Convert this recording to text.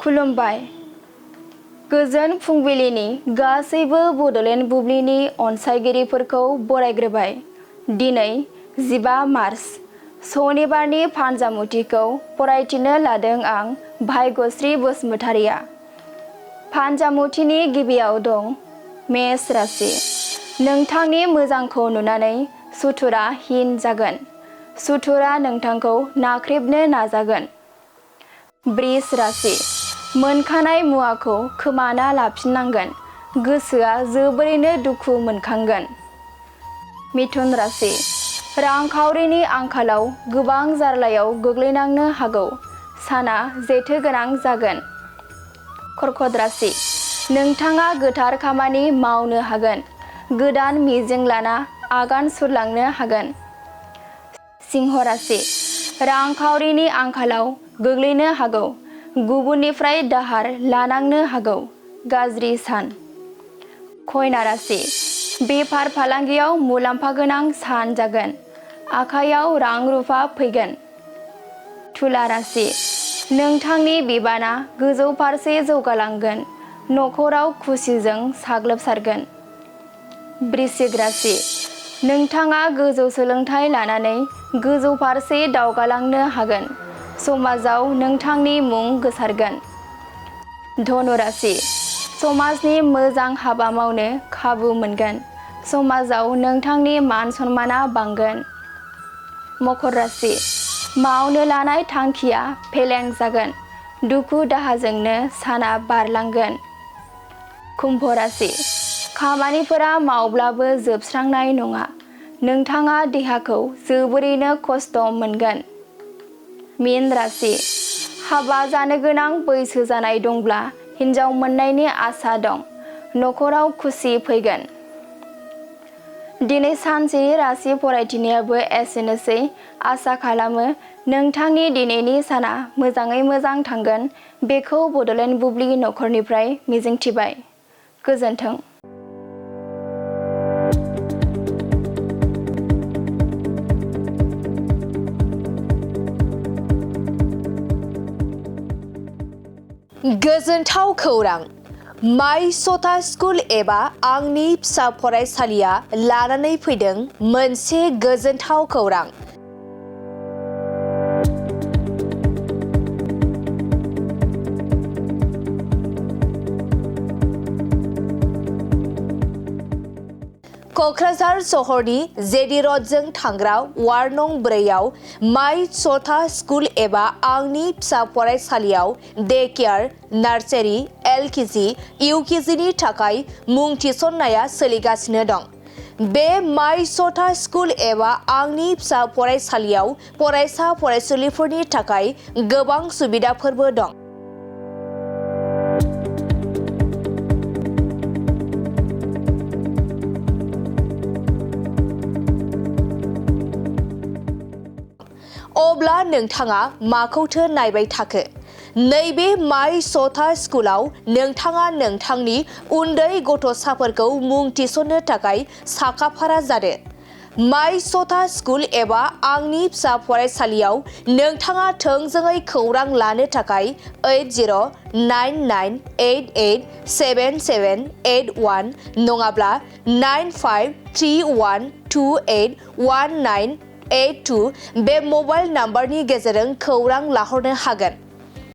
खुलुमबाय। गोजोन फुंबिलिनि गासैबो बड'लेण्ड बुब्लिनि अनसायगिरिफोरखौ बरायग्रोबाय। दिनै 15 मार्च सनिबारनि फानजामुथिखौ फरायथिनो लादों आं भाग्यश्री बसुमतारिया। फानजामुथिनि गिबियाव दं मेष राशि। नोंथांनि मोजांखौ नुनानै सुथुरा हिन जागोन। सुथुरा नोंथांखौ नाख्रेबनो नाजागोन। बृष राशि। मोनखानाय मुवाखौ खोमाना लाफिननांगोन। गोसोआ जोबोरैनो दुखु मोनखांगोन। मिथुन राशि। रांखावरिनि आंखालाव गोबां जार्लायाव गोग्लैनांनो हागौ। साना जेथो गोनां जागोन। कर्कट राशि। नोंथाङा गोथार खामानि मावनो हागोन। गोदान मिजिं लाना आगान सुरलांनो हागोन। सिंह राशि। रांखावरिनि आंखालाव गोग्लैनो हागौ। गुबुननिफ्राय दाहार लानांनो हागौ। गाज्रि सान। कन्या राशि। बेफार फालांगियाव मुलाम्फा गोनां सान जागोन। आखाइयाव रां रुफा फैगोन। तुला राशि। नोंथांनि बिबाना गोजौ फारसे जौगालांगोन। नखराव खुसिजों साग्लोबसारगोन। वृश्चिक राशि। नोंथाङा गोजौ सोलोंथाइ लानानै गोजौ फारसे दावगालांनो हागोन। समाजाव नोंथांनि मुं गोसारगोन। धनु राशि। समाजनि मोजां हाबा मावनो खाबु मोनगोन। समाजाव नोंथांनि मान सन्माना बांगोन। मकर राशि। मावनो लानाय थांखिया फेलें जागोन। दुखु दाहाजोंनो साना बारलांगोन। कुम्भ राशि। खामानिफोरा मावब्लाबो जोबस्रांनाय नङा। नोंथाङा देहाखौ जोबोरैनो खस्थ' मोनगोन। मीन राशि। हाबा जानो गोनां बैसो जानाय दंब्ला हिन्जाव मोननायनि आसा दं। नखराव खुसि फैगोन। दिनै सानसेनि राशि फरायथिनायाबो एसेनोसै। आसा खालामो नोंथांनि दिनैनि साना मोजाङै मोजां थांगोन। बेखौ बड'लेण्ड बुब्लि नखरनिफ्राय मिजिंथिबाय। गोजोन्थों। गोजोनथाव खौरां। माइ सथा स्कुल एबा आंनि फिसा फरायसालिया लानानै फैदों मोनसे गोजोनथाव खौरां। क'क्राझार सहरनि जेडि र'डजों थांग्रा वार्ड नं 4आव माइ सथा स्कुल एबा आंनि फिसा फरायसालियाव डे केयार, नार्सारि, LKG, UKGनि थाखाय मुं थिसननाया सोलिगासिनो दं। बे माइ सथा स्कुल एबा आंनि फिसा फरायसालियाव फरायसा फरायसुलिफोरनि थाखाय गोबां सुबिदाफोरबो दं। अब्ला नोंथाङा माखौथो नायबाय थाखो? नैबे माइ सथा स्कुलाव नोंथाङा नोंथांनि उन्दै गथ'साफोरखौ मुं थिसननो थाखाय साखाफारा जादो। माइ सथा स्कुल एबा आंनि फिसा फरायसालियाव नोंथाङा थोंजोङै खौरां लानो थाखाय 8091887781 नङाब्ला 9531281982 बे मबाइल नाम्बारनि गेजेरजों खौरां लाहरनो हागोन।